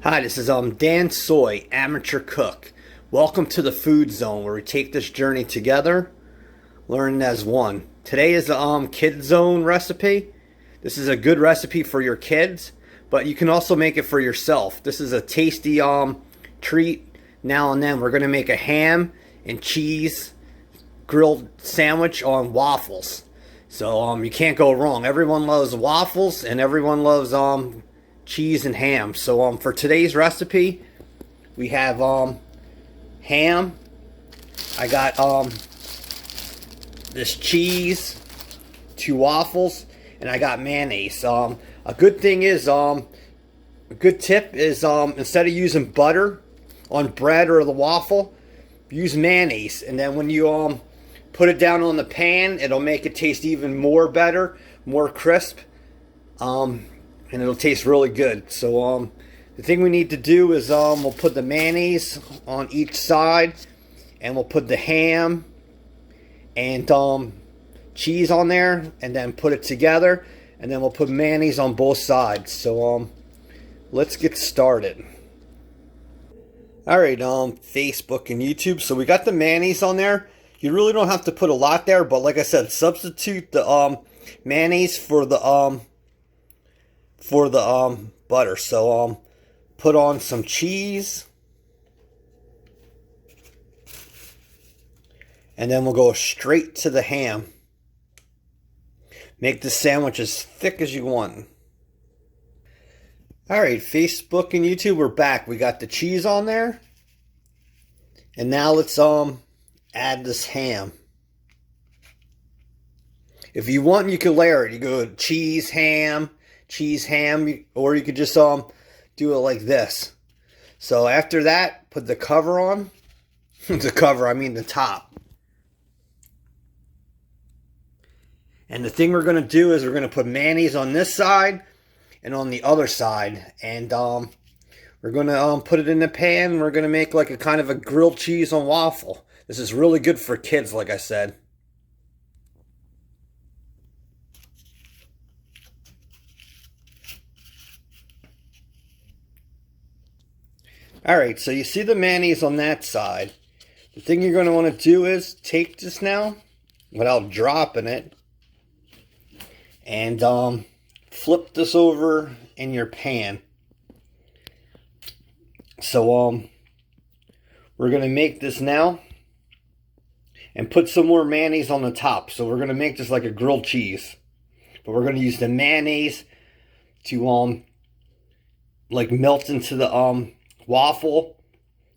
Hi, this is Dansoy, amateur cook. Welcome to the food zone where we take this journey together, learning as one. Today is the kid zone recipe. This is a good recipe for your kids, but you can also make it for yourself. This is a tasty treat now and then. We're going to make a ham and cheese grilled sandwich on waffles. So you can't go wrong. Everyone loves waffles and everyone loves cheese and ham. So for today's recipe, we have ham. I got this cheese, 2 waffles, and I got mayonnaise. A good thing is, a good tip is instead of using butter on bread or the waffle, use mayonnaise. And then when you put it down on the pan, it'll make it taste even more better, more crisp. And it'll taste really good. So the thing we need to do is we'll put the mayonnaise on each side, and we'll put the ham and cheese on there, and then put it together, and then we'll put mayonnaise on both sides. So let's get started. Alright, Facebook and YouTube. So we got the mayonnaise on there. You really don't have to put a lot there, but like I said, substitute the mayonnaise for the butter. So put on some cheese, and then we'll go straight to the ham. Make the sandwich as thick as you want. Alright, Facebook and YouTube, we're back. We got the cheese on there, and now let's add this ham. If you want, you can layer it. You go cheese, ham, or you could just do it like this. So after that, put the cover on. The top. And the thing we're going to do is we're going to put mayonnaise on this side and on the other side, and we're going to put it in the pan. We're going to make like a kind of a grilled cheese on waffle. This is really good for kids, like I said. Alright, so you see the mayonnaise on that side. The thing you're going to want to do is take this now, without dropping it, and flip this over in your pan. So we're going to make this now, and put some more mayonnaise on the top. So we're going to make this like a grilled cheese, but we're going to use the mayonnaise to like melt into the waffle,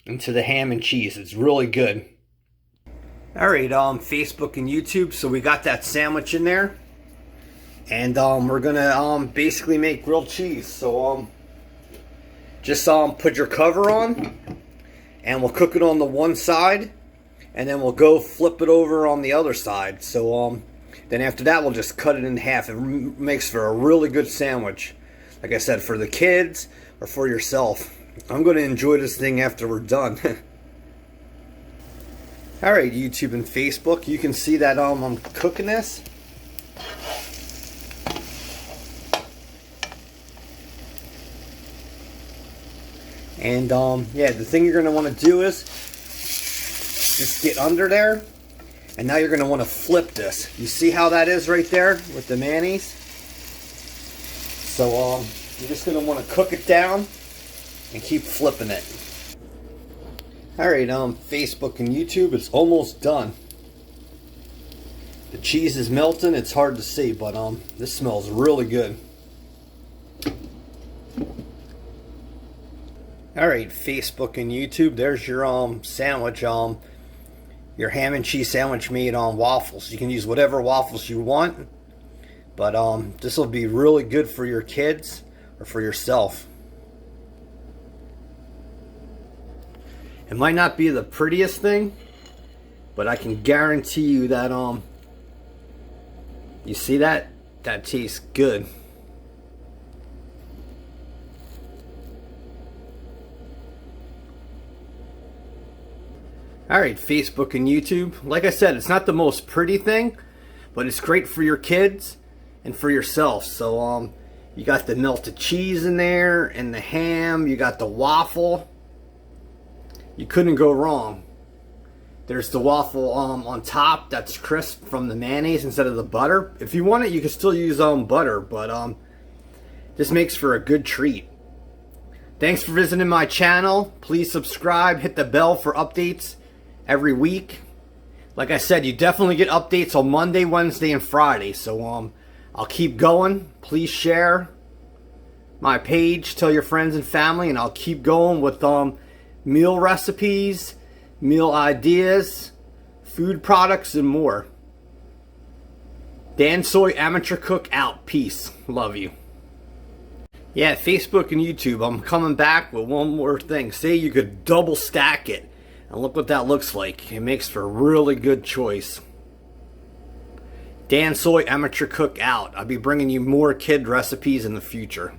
into the ham and cheese. It's really good. Alright, Facebook and YouTube, so we got that sandwich in there, and we're gonna basically make grilled cheese. So just put your cover on, and we'll cook it on the one side, and then we'll go flip it over on the other side. So then after that, we'll just cut it in half. It makes for a really good sandwich, like I said, for the kids or for yourself. I'm going to enjoy this thing after we're done. Alright, YouTube and Facebook, you can see that I'm cooking this. And yeah, the thing you're going to want to do is just get under there, and now you're going to want to flip this. You see how that is right there with the mayonnaise? So you're just going to want to cook it down and keep flipping it. Alright, Facebook and YouTube, it's almost done. The cheese is melting. It's hard to see, but this smells really good. Alright, Facebook and YouTube, there's your sandwich, your ham and cheese sandwich made on waffles. You can use whatever waffles you want, but this will be really good for your kids or for yourself. It might not be the prettiest thing, but I can guarantee you that you see that tastes good. Alright, Facebook and YouTube, like I said, it's not the most pretty thing, but it's great for your kids and for yourself. So You got the melted cheese in there and the ham. You got the waffle. You couldn't go wrong. There's the waffle on top that's crisp from the mayonnaise instead of the butter. If you want it, you can still use butter, but this makes for a good treat. Thanks for visiting my channel. Please subscribe, hit the bell for updates every week. Like I said, you definitely get updates on Monday, Wednesday, and Friday. So I'll keep going. Please share my page, tell your friends and family, and I'll keep going with meal recipes, meal ideas, food products, and more. Dansoy Amateur Cook out. Peace. Love you. Yeah, Facebook and YouTube, I'm coming back with one more thing. Say you could double stack it. And look what that looks like. It makes for a really good choice. Dansoy Amateur Cook out. I'll be bringing you more kid recipes in the future.